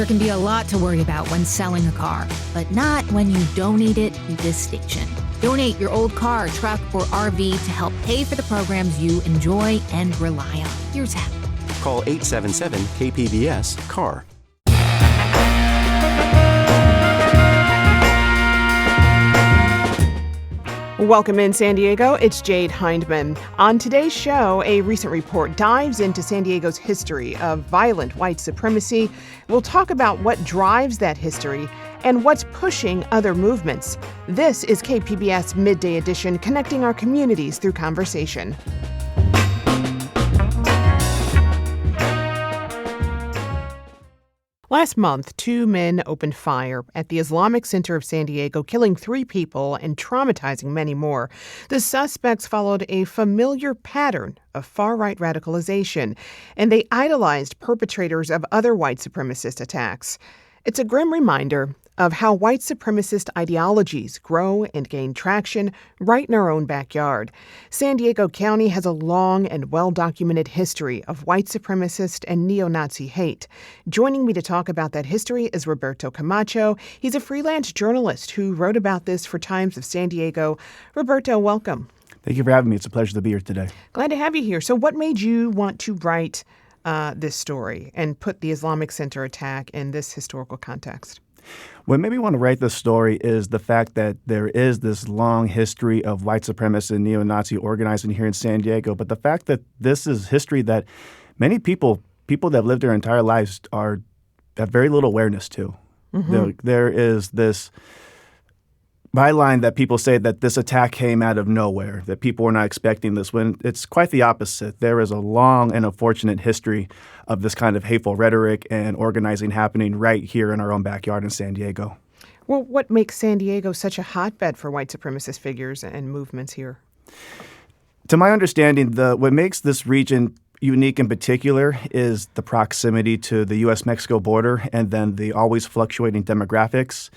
There can be a lot to worry about when selling a car, but not when you donate it to this station. Donate your old car, truck, or RV to help pay for the programs you enjoy and rely on. Here's how. Call 877-KPBS-CAR. Welcome in San Diego, it's Jade Hindman. On today's show, a recent report dives into San Diego's history of violent white supremacy. We'll talk about what drives that history and what's pushing other movements. This is KPBS Midday Edition, connecting our communities through conversation. Last month, 2 men opened fire at the Islamic Center of San Diego, killing 3 people and traumatizing many more. The suspects followed a familiar pattern of far-right radicalization, and they idolized perpetrators of other white supremacist attacks. It's a grim reminder of how white supremacist ideologies grow and gain traction right in our own backyard. San Diego County has a long and well-documented history of white supremacist and neo-Nazi hate. Joining me to talk about that history is Roberto Camacho. He's a freelance journalist who wrote about this for Times of San Diego. Roberto, welcome. Thank you for having me. It's a pleasure to be here today. Glad to have you here. So what made you want to write this story and put the Islamic Center attack in this historical context? What made me want to write this story is the fact that there is this long history of white supremacist and neo-Nazi organizing here in San Diego, but the fact that this is history that many people that have lived their entire lives have very little awareness to. Mm-hmm. There is this byline that people say that this attack came out of nowhere, that people were not expecting this, when it's quite the opposite. There is a long and unfortunate history of this kind of hateful rhetoric and organizing happening right here in our own backyard in San Diego. Well, what makes San Diego such a hotbed for white supremacist figures and movements here? To my understanding, what makes this region unique in particular is the proximity to the U.S.-Mexico border and then the always fluctuating demographics.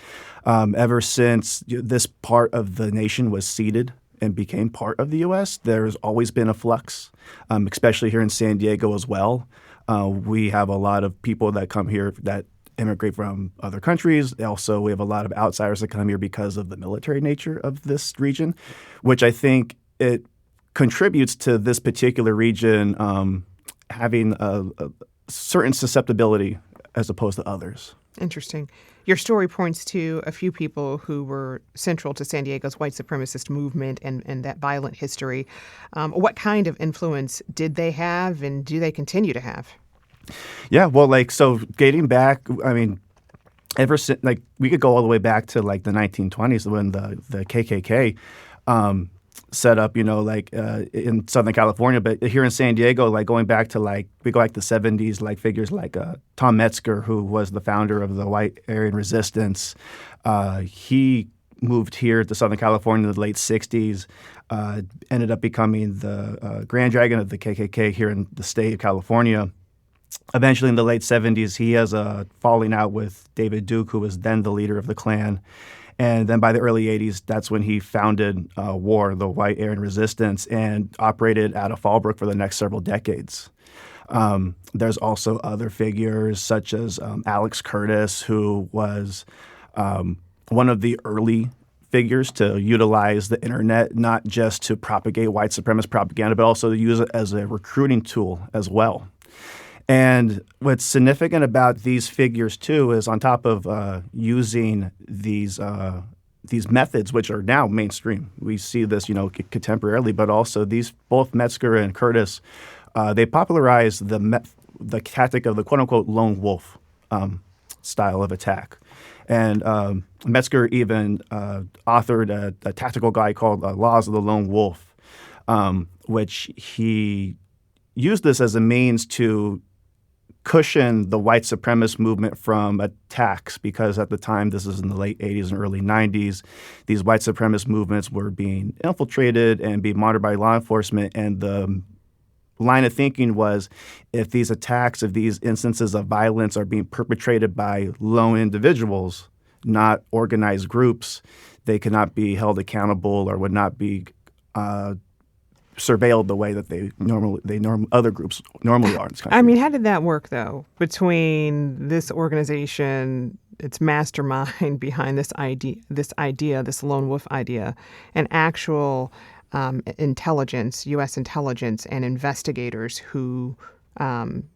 Ever since this part of the nation was ceded and became part of the U.S., there's always been a flux, especially here in San Diego as well. We have a lot of people that come here that immigrate from other countries. Also, we have a lot of outsiders that come here because of the military nature of this region, which I think it contributes to this particular region having a certain susceptibility as opposed to others. Interesting. Your story points to a few people who were central to San Diego's white supremacist movement and that violent history. What kind of influence did they have, and do they continue to have? Yeah, well, so dating back, ever since, we could go all the way back to, the 1920s when the KKK set up, in Southern California. But here in San Diego, going back to, we go back to the 70s, figures like Tom Metzger, who was the founder of the White Aryan Resistance. He moved here to Southern California in the late 60s, ended up becoming the Grand Dragon of the KKK here in the state of California. Eventually, in the late 70s, he has a falling out with David Duke, who was then the leader of the Klan. And then by the early 80s, that's when he founded WAR, the White Aryan Resistance, and operated out of Fallbrook for the next several decades. There's also other figures such as Alex Curtis, who was one of the early figures to utilize the internet, not just to propagate white supremacist propaganda, but also to use it as a recruiting tool as well. And what's significant about these figures, too, is on top of using these methods, which are now mainstream. We see this, contemporarily, but also both Metzger and Curtis, they popularized the tactic of the quote-unquote lone wolf style of attack. And Metzger even authored a tactical guide called Laws of the Lone Wolf, which he used this as a means to cushion the white supremacist movement from attacks, because at the time, this is in the late 80s and early 90s, these white supremacist movements were being infiltrated and being monitored by law enforcement. And the line of thinking was, if these attacks, if these instances of violence are being perpetrated by lone individuals, not organized groups, they cannot be held accountable or would not be surveilled the way that other groups normally are in this country. I mean, how did that work, though, between this organization, its mastermind behind this this lone wolf idea, and actual intelligence, U.S. intelligence, and investigators who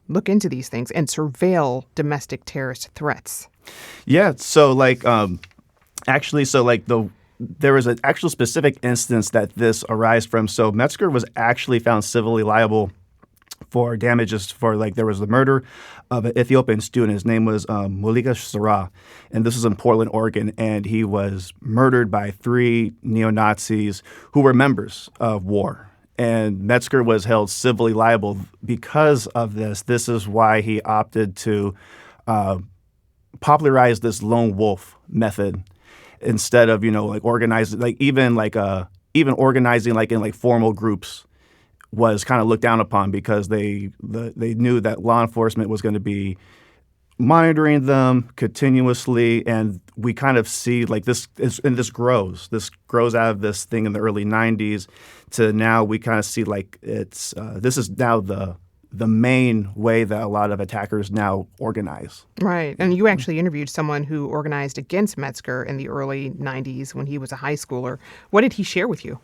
look into these things and surveil domestic terrorist threats? Yeah. So there was an actual specific instance that this arised from. So Metzger was actually found civilly liable for damages for there was the murder of an Ethiopian student. His name was Mulika Sarah, and this was in Portland, Oregon, and he was murdered by 3 neo-Nazis who were members of WAR. And Metzger was held civilly liable because of this. This is why he opted to popularize this lone wolf method instead of organizing, even organizing in formal groups was kind of looked down upon because they knew that law enforcement was going to be monitoring them continuously. And we kind of see this grows out of this thing in the early 90s to now we kind of see this is now the main way that a lot of attackers now organize. Right. And you actually interviewed someone who organized against Metzger in the early 90s when he was a high schooler. What did he share with you?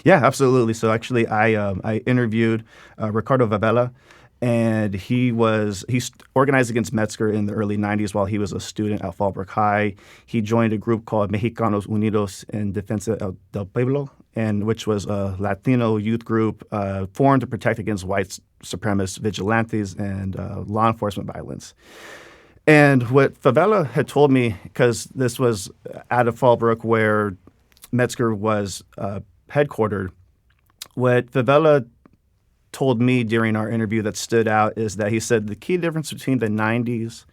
Yeah, absolutely. So actually I interviewed Ricardo Favela, and he organized against Metzger in the early 90s while he was a student at Fallbrook High. He joined a group called Mexicanos Unidos en Defensa del Pueblo, which was a Latino youth group formed to protect against white supremacist vigilantes and law enforcement violence. And what Favela had told me, because this was out of Fallbrook where Metzger was headquartered, what Favela told me during our interview that stood out is that he said the key difference between the 90s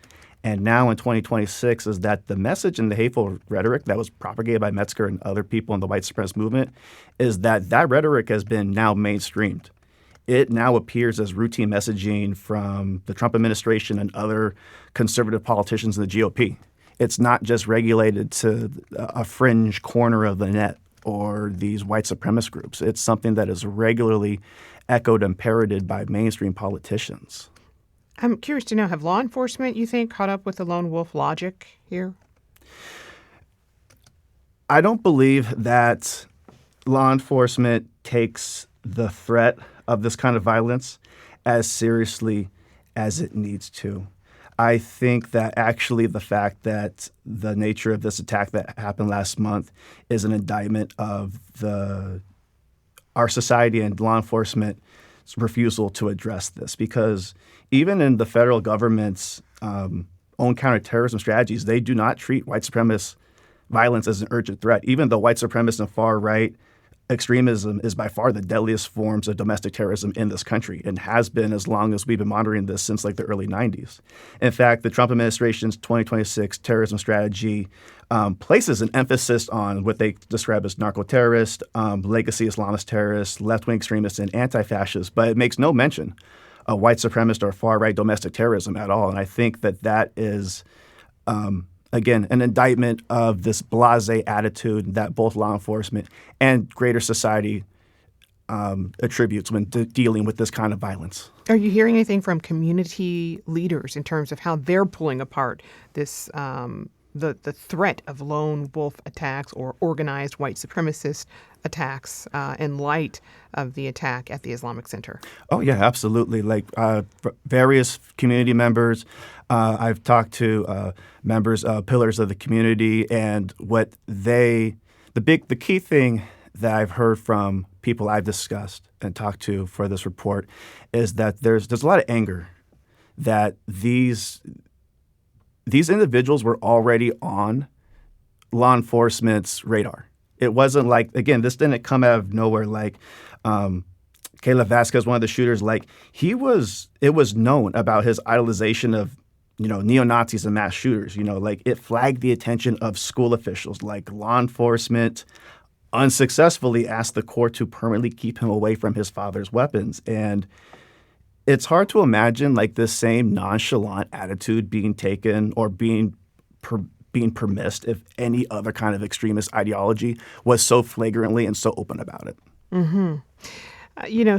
and now in 2026 is that the message and the hateful rhetoric that was propagated by Metzger and other people in the white supremacist movement is that rhetoric has been now mainstreamed. It now appears as routine messaging from the Trump administration and other conservative politicians in the GOP. It's not just regulated to a fringe corner of the net or these white supremacist groups. It's something that is regularly echoed and parroted by mainstream politicians. I'm curious to know, have law enforcement, you think, caught up with the lone wolf logic here? I don't believe that law enforcement takes the threat of this kind of violence as seriously as it needs to. I think that actually the fact that the nature of this attack that happened last month is an indictment of our society and law enforcement's refusal to address this, because even in the federal government's own counterterrorism strategies, they do not treat white supremacist violence as an urgent threat. Even though white supremacist and far-right extremism is by far the deadliest forms of domestic terrorism in this country and has been as long as we've been monitoring this since the early 90s. In fact, the Trump administration's 2026 terrorism strategy places an emphasis on what they describe as narco-terrorists, legacy Islamist terrorists, left-wing extremists, and anti-fascists, but it makes no mention of white supremacist or far-right domestic terrorism at all. And I think that is again, an indictment of this blasé attitude that both law enforcement and greater society attributes when dealing with this kind of violence. Are you hearing anything from community leaders in terms of how they're pulling apart this the threat of lone wolf attacks or organized white supremacist attacks in light of the attack at the Islamic Center? Oh, yeah, absolutely. Various community members. I've talked to members, pillars of the community, and the key thing that I've heard from people I've discussed and talked to for this report is that there's a lot of anger that these individuals were already on law enforcement's radar. It wasn't this didn't come out of nowhere Kayla Vasquez, one of the shooters, it was known about his idolization of, neo-Nazis and mass shooters. It flagged the attention of school officials, law enforcement unsuccessfully asked the court to permanently keep him away from his father's weapons. And it's hard to imagine this same nonchalant attitude being taken or being permissed if any other kind of extremist ideology was so flagrantly and so open about it. Mm-hmm.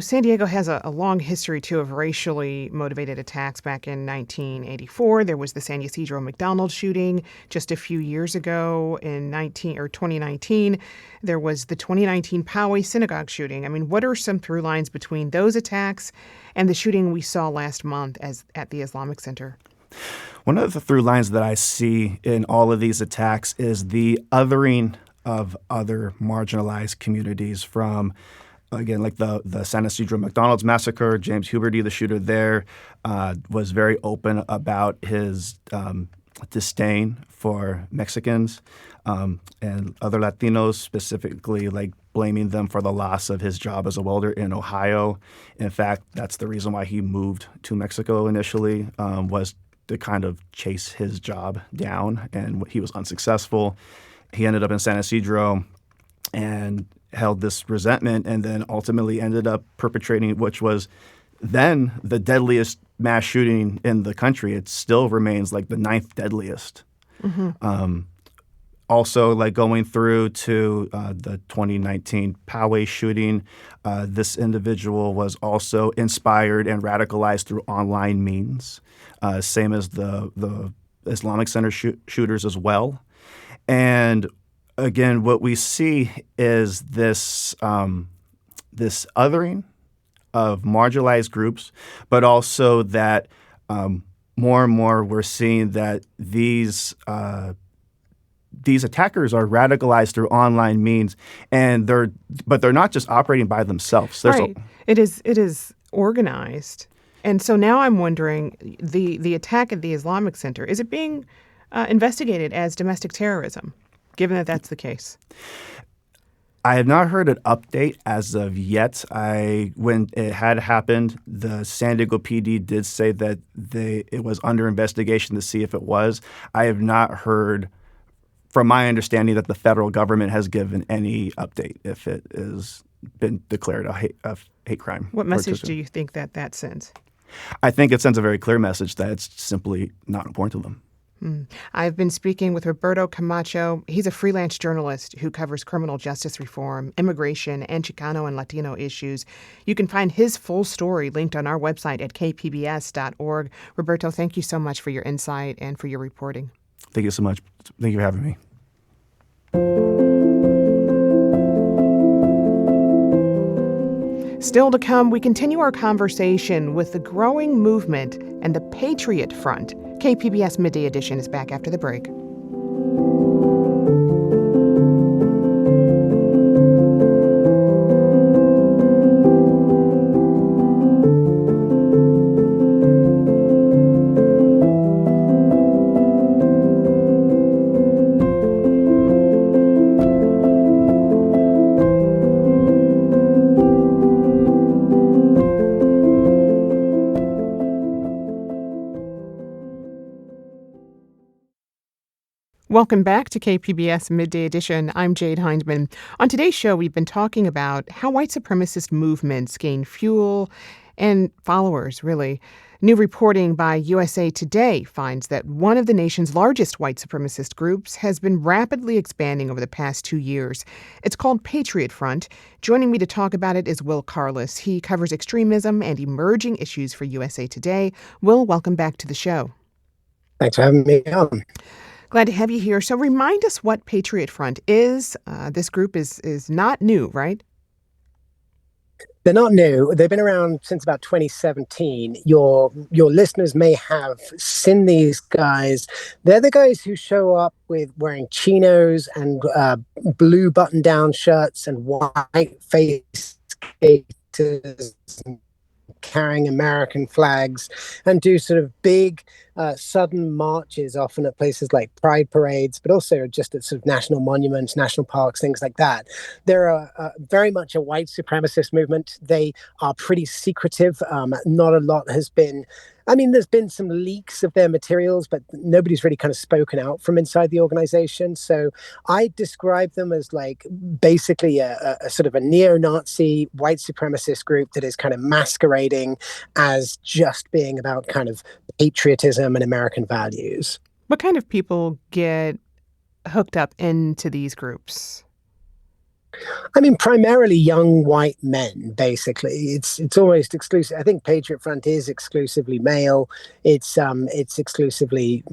San Diego has a long history, too, of racially motivated attacks. Back in 1984, there was the San Ysidro McDonald's shooting. Just a few years ago, in 2019, there was the 2019 Poway synagogue shooting. I mean, what are some through lines between those attacks and the shooting we saw last month at the Islamic Center? One of the through lines that I see in all of these attacks is the othering of other marginalized communities from, again, like the San Ysidro McDonald's massacre. James Huberty, the shooter there, was very open about his disdain for Mexicans and other Latinos, specifically like blaming them for the loss of his job as a welder in Ohio. In fact, that's the reason why he moved to Mexico initially, was to kind of chase his job down, and he was unsuccessful. He ended up in San Ysidro and held this resentment, and then ultimately ended up perpetrating, which was then the deadliest mass shooting in the country. It still remains like the 9th deadliest. Also, like going through to the 2019 Poway shooting, this individual was also inspired and radicalized through online means, same as the Islamic Center shooters as well. And again, what we see is this this othering of marginalized groups, but also that more and more we're seeing that these attackers are radicalized through online means, and they're not just operating by themselves. Right. It is organized. And so now I'm wondering, the attack at the Islamic Center, is it being investigated as domestic terrorism, given that that's the case? I have not heard an update as of yet. When it had happened, the San Diego PD did say that it was under investigation to see if it was. I have not heard, from my understanding, that the federal government has given any update if it has been declared a hate crime. What message do you think that sends? I think it sends a very clear message that it's simply not important to them. I've been speaking with Roberto Camacho. He's a freelance journalist who covers criminal justice reform, immigration, and Chicano and Latino issues. You can find his full story linked on our website at kpbs.org. Roberto, thank you so much for your insight and for your reporting. Thank you so much. Thank you for having me. Still to come, we continue our conversation with the growing movement and the Patriot Front. KPBS Midday Edition is back after the break. Welcome back to KPBS Midday Edition. I'm Jade Hindman. On today's show, we've been talking about how white supremacist movements gain fuel and followers, really. New reporting by USA Today finds that one of the nation's largest white supremacist groups has been rapidly expanding over the past 2 years. It's called Patriot Front. Joining me to talk about it is Will Carless. He covers extremism and emerging issues for USA Today. Will, welcome back to the show. Thanks for having me on. Glad to have you here. So remind us what Patriot Front is. This group is not new, right? They're not new. They've been around since about 2017. Your listeners may have seen these guys. They're the guys who show up with wearing chinos and blue button-down shirts and white face skaters, carrying American flags, and do sort of big sudden marches, often at places like pride parades, but also just at sort of national monuments, national parks, things like that. They're very much a white supremacist movement. They are pretty secretive. Not a lot has been. I mean, there's been some leaks of their materials, but nobody's really kind of spoken out from inside the organization. So I describe them as like basically a sort of a neo-Nazi white supremacist group that is kind of masquerading as just being about kind of patriotism and American values. What kind of people get hooked up into these groups? I mean, primarily young white men. Basically, it's almost exclusive. I think Patriot Front is exclusively male. It's exclusively,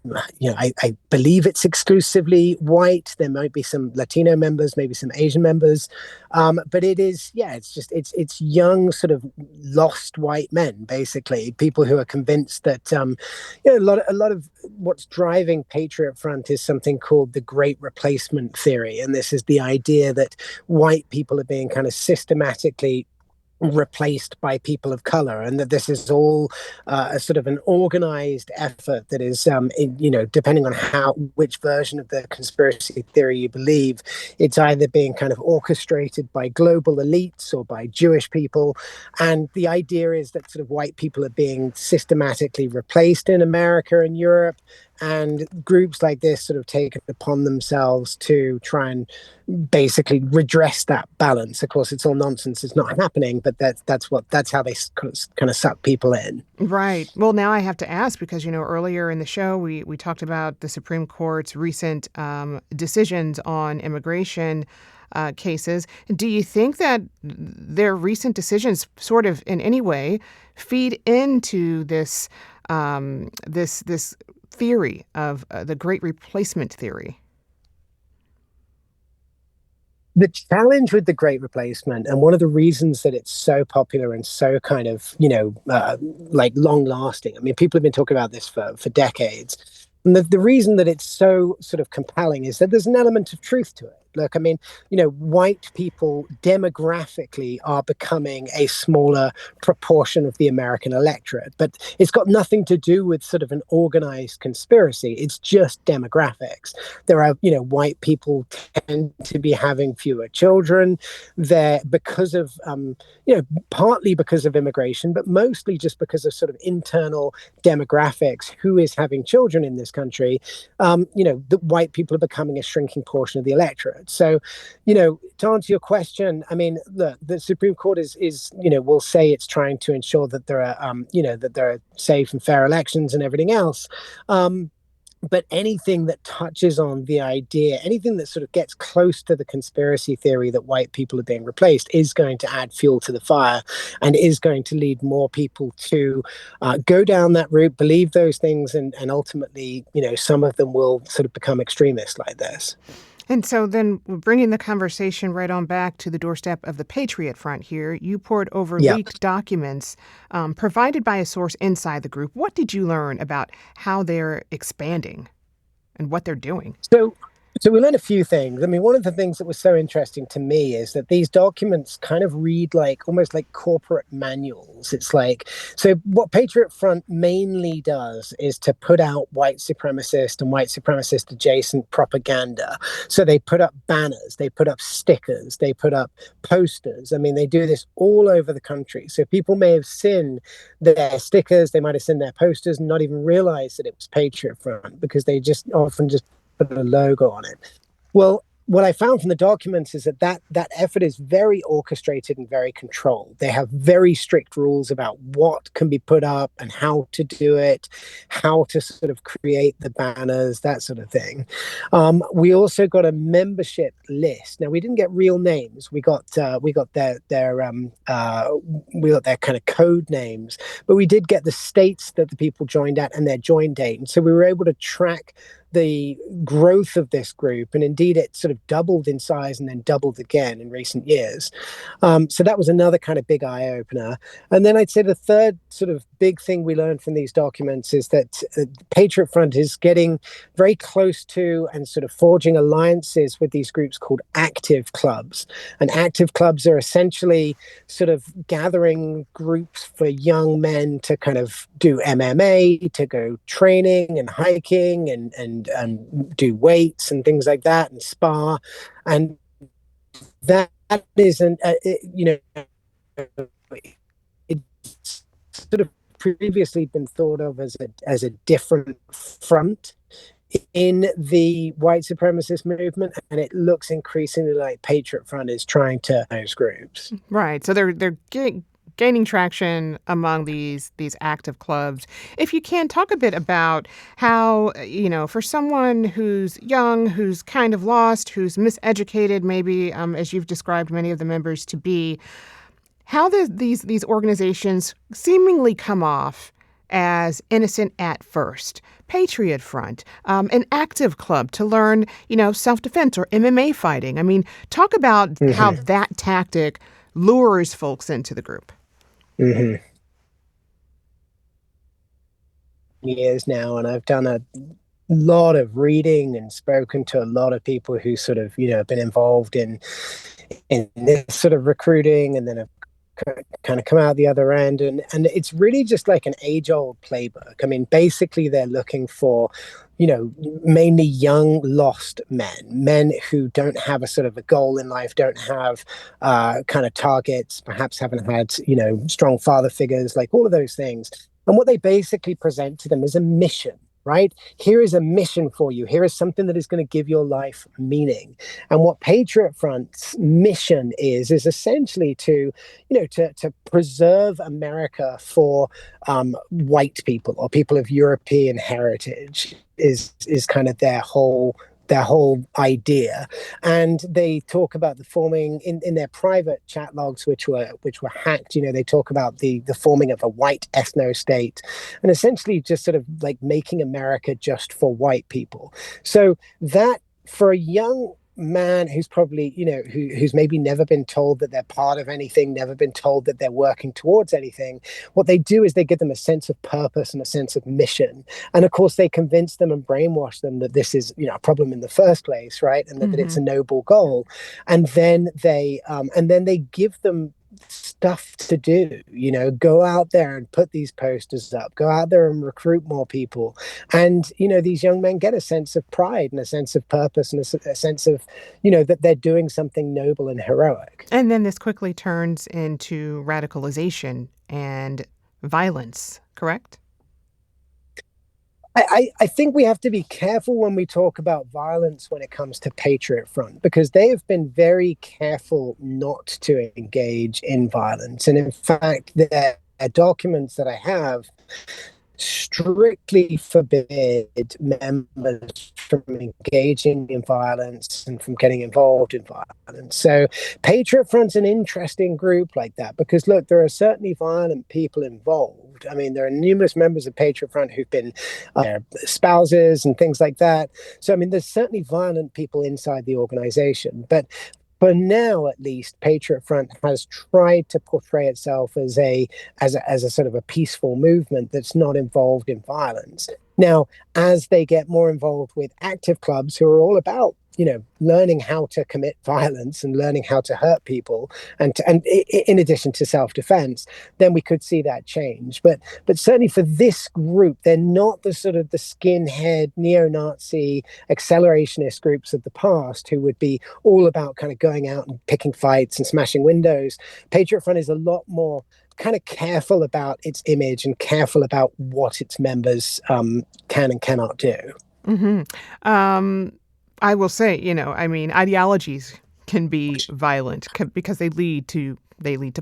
I believe it's exclusively white. There might be some Latino members, maybe some Asian members, but it is, yeah. It's young, sort of lost white men, basically, people who are convinced that a lot of what's driving Patriot Front is something called the Great Replacement theory, and this is the idea that white people are being kind of systematically replaced by people of color, and that this is all a sort of an organized effort that is, depending on which version of the conspiracy theory you believe, it's either being kind of orchestrated by global elites or by Jewish people. And the idea is that sort of white people are being systematically replaced in America and Europe, and groups like this sort of take it upon themselves to try and basically redress that balance. Of course, it's all nonsense. It's not happening, but that's how they kind of suck people in. Right. Well, now I have to ask because, earlier in the show, we talked about the Supreme Court's recent decisions on immigration cases. Do you think that their recent decisions sort of in any way feed into this this theory of the Great Replacement theory? The challenge with the Great Replacement, and one of the reasons that it's so popular and so kind of, like long lasting. I mean, people have been talking about this for decades. And the reason that it's so sort of compelling is that there's an element of truth to it. Look, I mean, white people demographically are becoming a smaller proportion of the American electorate, but it's got nothing to do with sort of an organized conspiracy. It's just demographics. There are, white people tend to be having fewer children. They're because of, partly because of immigration, but mostly just because of sort of internal demographics. Who is having children in this country? The white people are becoming a shrinking portion of the electorate. So, to answer your question, I mean, look, the Supreme Court is will say it's trying to ensure that there are, that there are safe and fair elections and everything else. But anything that touches on the idea, anything that sort of gets close to the conspiracy theory that white people are being replaced is going to add fuel to the fire and is going to lead more people to go down that route, believe those things, and ultimately, some of them will sort of become extremists like this. And so then bringing the conversation right on back to the doorstep of the Patriot Front here, you poured over leaked documents provided by a source inside the group. What did you learn about how they're expanding and what they're doing? So we learned a few things. I mean, one of the things that was so interesting to me is that these documents kind of read like almost like corporate manuals. It's like, so what Patriot Front mainly does is to put out white supremacist and white supremacist adjacent propaganda. So they put up banners, they put up stickers, they put up posters. I mean, they do this all over the country. So people may have seen their stickers, they might have seen their posters and not even realize that it was Patriot Front because they just often just put a logo on it. Well, what I found from the documents is that effort is very orchestrated and very controlled. They have very strict rules about what can be put up and how to do it, how to sort of create the banners, that sort of thing. We also got a membership list. Now we didn't get real names. We got their kind of code names, but we did get the states that the people joined at and their join date. And so we were able to track the growth of this group, and indeed it sort of doubled in size and then doubled again in recent years. So that was another kind of big eye opener. And then I'd say the third sort of big thing we learned from these documents is that Patriot Front is getting very close to and sort of forging alliances with these groups called active clubs. And active clubs are essentially sort of gathering groups for young men to kind of do MMA, to go training and hiking and do weights and things like that and spa. And that isn't, it's sort of previously been thought of as a different front in the white supremacist movement, and it looks increasingly like Patriot Front is trying to those groups. Right. So they're gaining traction among these active clubs. If you can, talk a bit about how, for someone who's young, who's kind of lost, who's miseducated, maybe, as you've described many of the members to be, how these organizations seemingly come off as innocent at first. Patriot Front, an active club to learn, self-defense or MMA fighting. I mean, talk about how that tactic lures folks into the group. Years now, and I've done a lot of reading and spoken to a lot of people who sort of, have been involved in this sort of recruiting and then have kind of come out the other end, and it's really just like an age-old playbook. I mean, basically they're looking for mainly young lost men who don't have a sort of a goal in life, don't have kind of targets, perhaps haven't had strong father figures, like all of those things. And what they basically present to them is a mission. Right? Here is a mission for you. Here is something that is going to give your life meaning. And what Patriot Front's mission is essentially to preserve America for white people or people of European heritage is kind of their whole idea. And they talk about the forming in their private chat logs, which were hacked. They talk about the forming of a white ethno state, and essentially just sort of like making America just for white people. So that, for a young man who's probably who's maybe never been told that they're part of anything, never been told that they're working towards anything, what they do is they give them a sense of purpose and a sense of mission. And of course they convince them and brainwash them that this is a problem in the first place, right? And that it's a noble goal. And then they give them stuff to do, go out there and put these posters up, go out there and recruit more people. And, these young men get a sense of pride and a sense of purpose and a sense of, that they're doing something noble and heroic. And then this quickly turns into radicalization and violence, correct? I think we have to be careful when we talk about violence when it comes to Patriot Front, because they have been very careful not to engage in violence. And in fact, their documents that I have strictly forbid members from engaging in violence and from getting involved in violence. So Patriot Front's an interesting group like that, because look, there are certainly violent people involved. I mean, there are numerous members of Patriot Front who've been spouses and things like that. So, I mean, there's certainly violent people inside the organization. But for now, at least, Patriot Front has tried to portray itself as a sort of a peaceful movement that's not involved in violence. Now, as they get more involved with active clubs who are all about learning how to commit violence and learning how to hurt people, and in addition to self-defense, then we could see that change. But certainly for this group, they're not the sort of the skinhead, neo-Nazi, accelerationist groups of the past who would be all about kind of going out and picking fights and smashing windows. Patriot Front is a lot more kind of careful about its image and careful about what its members can and cannot do. I will say, ideologies can be violent because they lead to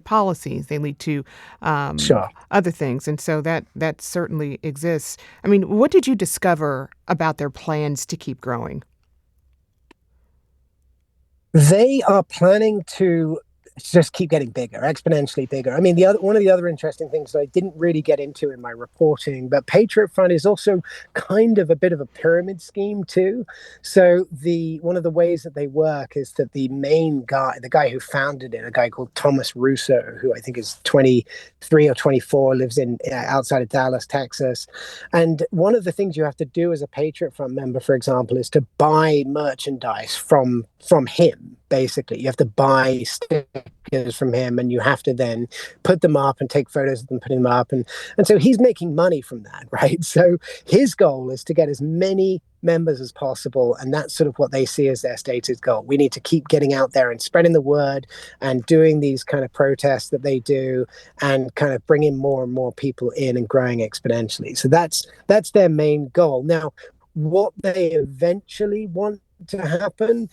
policies, they lead to other things. And so that certainly exists. I mean, what did you discover about their plans to keep growing? They are planning to just keep getting bigger, exponentially bigger. I mean, one of the other interesting things that I didn't really get into in my reporting, but Patriot Front is also kind of a bit of a pyramid scheme too. So one of the ways that they work is that the main guy, the guy who founded it, a guy called Thomas Russo, who I think is 23 or 24, lives in outside of Dallas, Texas. And one of the things you have to do as a Patriot Front member, for example, is to buy merchandise from him. Basically, you have to buy stickers from him, and you have to then put them up and take photos of them putting them up, and so he's making money from that, right? So his goal is to get as many members as possible, and that's sort of what they see as their stated goal. We need to keep getting out there and spreading the word and doing these kind of protests that they do, and kind of bringing more and more people in and growing exponentially. So that's their main goal. Now, what they eventually want to happen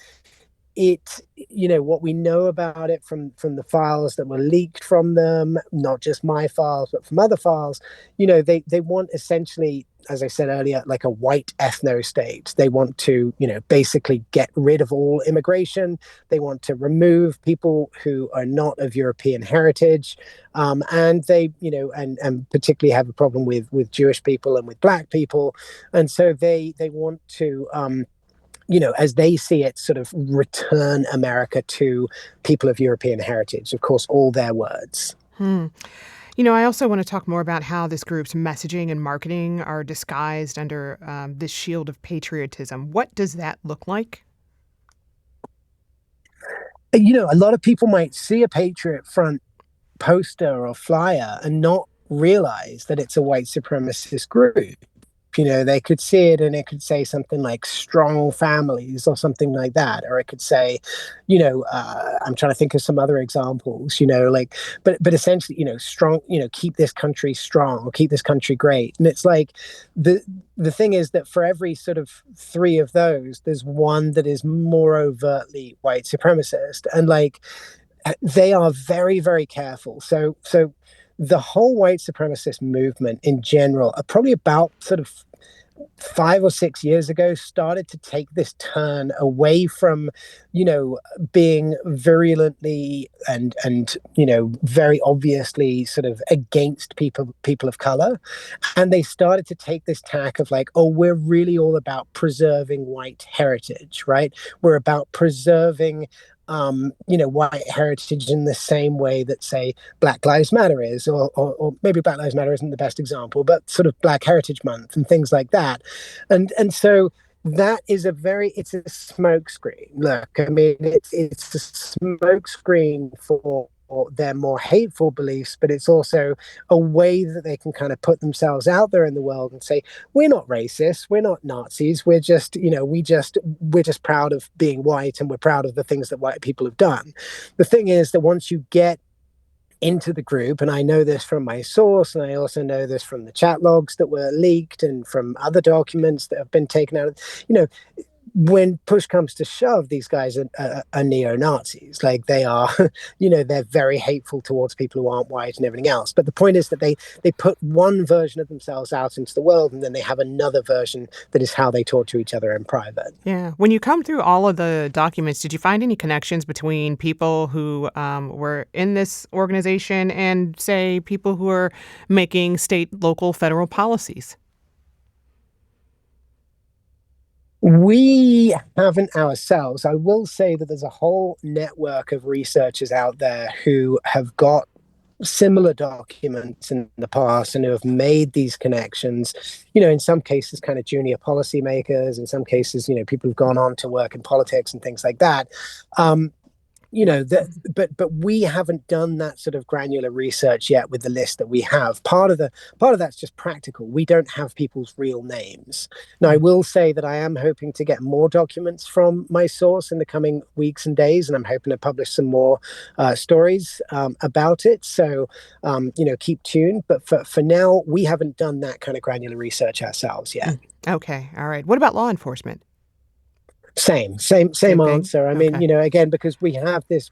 what we know about it from the files that were leaked from them, not just my files but from other files, they want essentially, as I said earlier, like a white ethno state. They want to basically get rid of all immigration. They want to remove people who are not of European heritage, and they and particularly have a problem with Jewish people and with Black people. And so they want to as they see it, sort of return America to people of European heritage. Of course, all their words. I also want to talk more about how this group's messaging and marketing are disguised under this shield of patriotism. What does that look like? A lot of people might see a Patriot Front poster or flyer and not realize that it's a white supremacist group. They could see it and it could say something like strong families or something like that. Or it could say, I'm trying to think of some other examples, but essentially, strong, keep this country strong or keep this country great. And it's like the thing is that for every sort of three of those, there's one that is more overtly white supremacist. And they are very, very careful. So the whole white supremacist movement in general, are probably about sort of 5 or 6 years ago, started to take this turn away from, being virulently and very obviously sort of against people of color. And they started to take this tack of like, oh, we're really all about preserving white heritage, right? We're about preserving white heritage in the same way that, say, Black Lives Matter is, or maybe Black Lives Matter isn't the best example, but sort of Black Heritage Month and things like that. And so that is it's a smokescreen. Look, I mean, it's a smokescreen for their more hateful beliefs, but it's also a way that they can kind of put themselves out there in the world and say, we're not racist, we're not Nazis, we're just, we're just proud of being white, and we're proud of the things that white people have done. The thing is that once you get into the group, and I know this from my source, and I also know this from the chat logs that were leaked and from other documents that have been taken out, when push comes to shove, these guys are neo-Nazis. Like, they are, they're very hateful towards people who aren't white and everything else. But the point is that they put one version of themselves out into the world, and then they have another version that is how they talk to each other in private. Yeah. When you come through all of the documents, did you find any connections between people who were in this organization and, say, people who are making state, local, federal policies? We haven't ourselves. I will say that there's a whole network of researchers out there who have got similar documents in the past and who have made these connections, in some cases kind of junior policymakers, in some cases, people who've gone on to work in politics and things like that. But we haven't done that sort of granular research yet with the list that we have. Part of that's just practical. We don't have people's real names. Now, I will say that I am hoping to get more documents from my source in the coming weeks and days, and I'm hoping to publish some more stories about it. So, keep tuned. But for now, we haven't done that kind of granular research ourselves yet. Okay. All right. What about law enforcement? Same thing? answer. I mean, Okay. again, because we have this,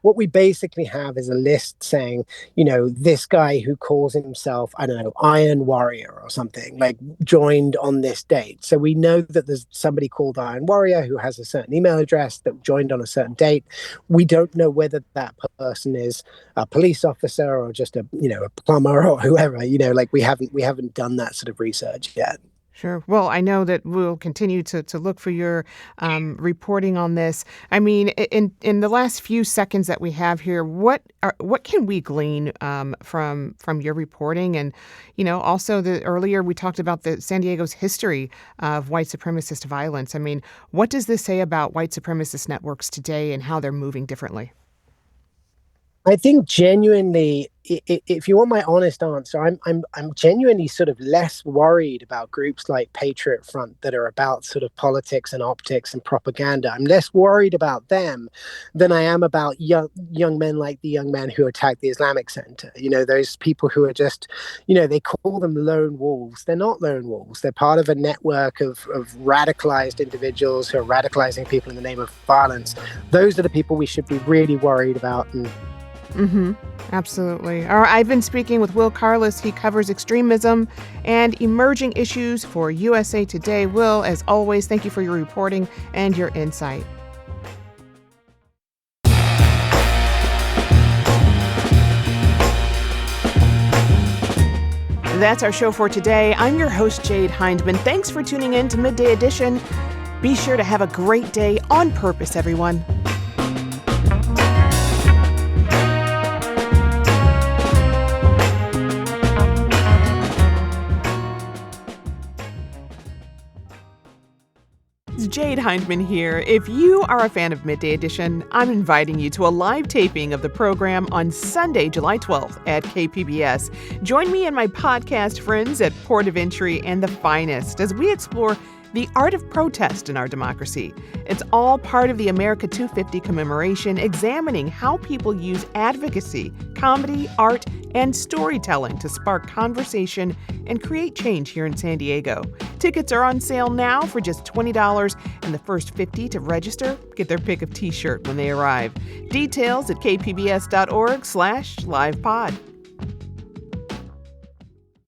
what we basically have is a list saying, this guy who calls himself, I don't know, Iron Warrior or something, like, joined on this date. So we know that there's somebody called Iron Warrior who has a certain email address that joined on a certain date. We don't know whether that person is a police officer or just a plumber or whoever, we haven't done that sort of research yet. Sure. Well, I know that we'll continue to look for your reporting on this. I mean, in the last few seconds that we have here, what can we glean from your reporting? And also earlier we talked about the San Diego's history of white supremacist violence. I mean, what does this say about white supremacist networks today and how they're moving differently? I think genuinely, if you want my honest answer, I'm genuinely sort of less worried about groups like Patriot Front that are about sort of politics and optics and propaganda. I'm less worried about them than I am about young men like the young man who attacked the Islamic Center. You know, those people who are just, you know, they call them lone wolves. They're not lone wolves. They're part of a network of radicalized individuals who are radicalizing people in the name of violence. Those are the people we should be really worried about. And absolutely. All right, I've been speaking with Will Carless. He covers extremism and emerging issues for USA Today. Will, as always, thank you for your reporting and your insight. That's our show for today. I'm your host, Jade Hindman. Thanks for tuning in to Midday Edition. Be sure to have a great day on purpose, everyone. Jade Hindman here. If you are a fan of Midday Edition, I'm inviting you to a live taping of the program on Sunday, July 12th at KPBS. Join me and my podcast friends at Port of Entry and The Finest as we explore the art of protest in our democracy. It's all part of the America 250 commemoration, examining how people use advocacy, comedy, art, and storytelling to spark conversation and create change here in San Diego. Tickets are on sale now for just $20, and the first 50 to register get their pick of t-shirt when they arrive. Details at kpbs.org/livepod.